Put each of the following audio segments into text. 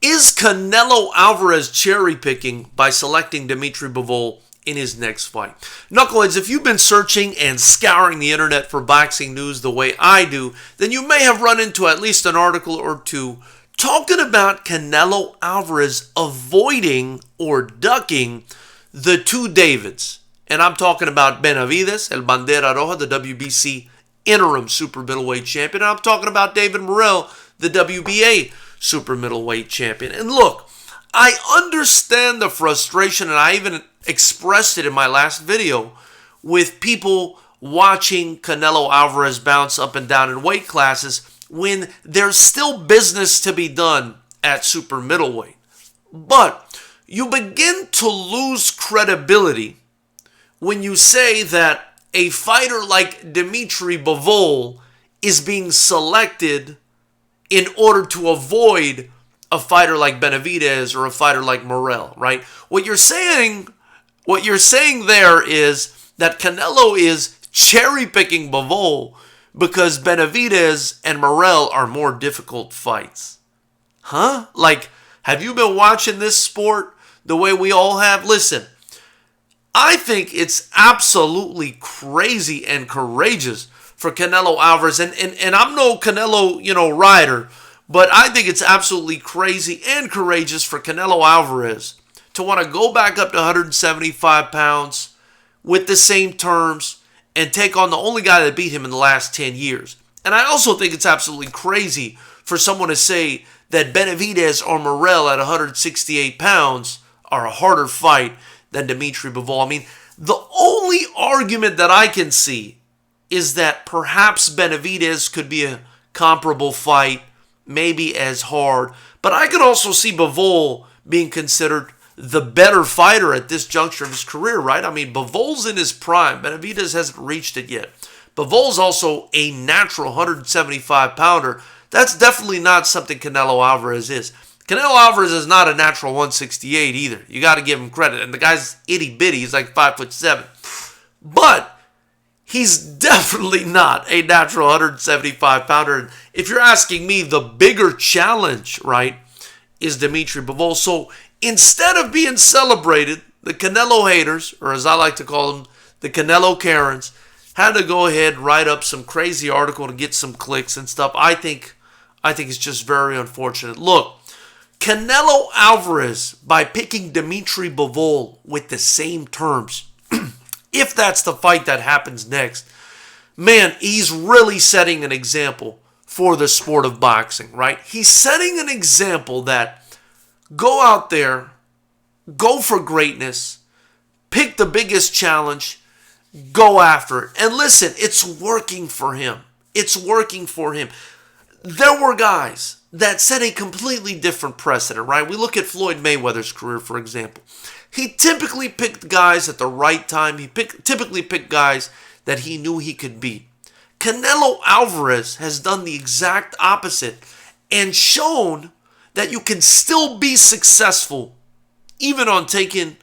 Is Canelo Alvarez cherry-picking by selecting Dimitri Bivol in his next fight? Knuckleheads, if you've been searching and scouring the internet for boxing news the way I do, then you may have run into at least an article or two talking about Canelo Alvarez avoiding or ducking the two Davids. And I'm talking about Benavidez, El Bandera Roja, the WBC interim super middleweight champion. And I'm talking about David Morrell, the WBA super middleweight champion. And look, I understand the frustration, and I even expressed it in my last video, with people watching Canelo Alvarez bounce up and down in weight classes when there's still business to be done at super middleweight. But you begin to lose credibility when you say that a fighter like Dimitri Bivol is being selected in order to avoid a fighter like Benavidez or a fighter like Morrell, right? What you're saying there is that Canelo is cherry-picking Bivol because Benavidez and Morrell are more difficult fights. Huh? Like, have you been watching this sport the way we all have? Listen, I think it's absolutely crazy and courageous for Canelo Alvarez, and I'm no Canelo, rider, but I think it's absolutely crazy and courageous for Canelo Alvarez to want to go back up to 175 pounds with the same terms and take on the only guy that beat him in the last 10 years. And I also think it's absolutely crazy for someone to say that Benavidez or Morrell at 168 pounds are a harder fight than Dimitri Bivol. I mean, the only argument that I can see is that perhaps Benavidez could be a comparable fight, maybe as hard. But I could also see Bivol being considered the better fighter at this juncture of his career, right? I mean, Bivol's in his prime. Benavidez hasn't reached it yet. Bivol's also a natural 175-pounder. That's definitely not something Canelo Alvarez is. Canelo Alvarez is not a natural 168 either. You got to give him credit. And the guy's itty-bitty. He's like 5'7". But he's definitely not a natural 175-pounder. If you're asking me, the bigger challenge, right, is Dimitri Bivol. So instead of being celebrated, the Canelo haters, or as I like to call them, the Canelo Karens, had to go ahead and write up some crazy article to get some clicks and stuff. I think it's just very unfortunate. Look, Canelo Alvarez, by picking Dimitri Bivol with the same terms, if that's the fight that happens next, man, he's really setting an example for the sport of boxing, right? He's setting an example that go out there, go for greatness, pick the biggest challenge, go after it. And listen, it's working for him. It's working for him. There were guys that set a completely different precedent, right? We look at Floyd Mayweather's career, for example. He typically picked guys at the right time. He typically picked guys that he knew he could beat. Canelo Alvarez has done the exact opposite and shown that you can still be successful even on taking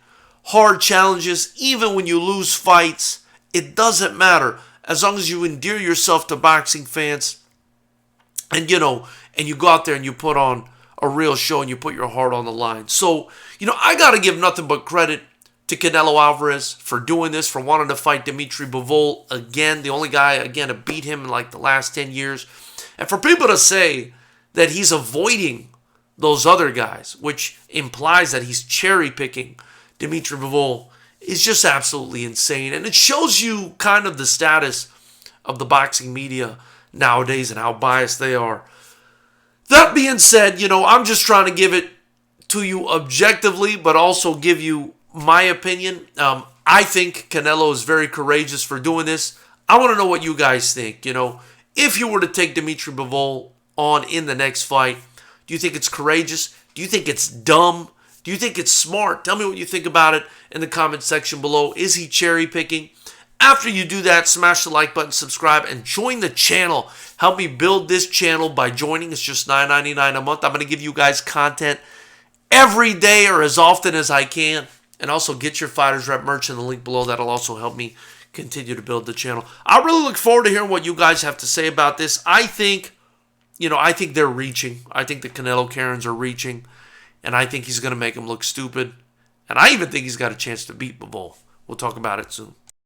hard challenges, even when you lose fights. It doesn't matter as long as you endear yourself to boxing fans and you go out there and you put on a real show and you put your heart on the line. So, I got to give nothing but credit to Canelo Alvarez for doing this, for wanting to fight Dimitri Bivol again, the only guy, again, to beat him in like the last 10 years. And for people to say that he's avoiding those other guys, which implies that he's cherry-picking Dimitri Bivol, is just absolutely insane. And it shows you kind of the status of the boxing media nowadays and how biased they are. That being said, I'm just trying to give it to you objectively, but also give you my opinion. I think Canelo is very courageous for doing this. I want to know what you guys think. If you were to take Dimitri Bivol on in the next fight, do you think it's courageous? Do you think it's dumb? Do you think it's smart? Tell me what you think about it in the comment section below. Is he cherry picking? After you do that, smash the like button, subscribe, and join the channel. Help me build this channel by joining. It's just $9.99 a month. I'm going to give you guys content every day or as often as I can. And also get your Fighters Rep merch in the link below. That'll also help me continue to build the channel. I really look forward to hearing what you guys have to say about this. I think they're reaching. I think the Canelo Karens are reaching. and I think he's going to make him look stupid. And I even think he's got a chance to beat Bivol. We'll talk about it soon.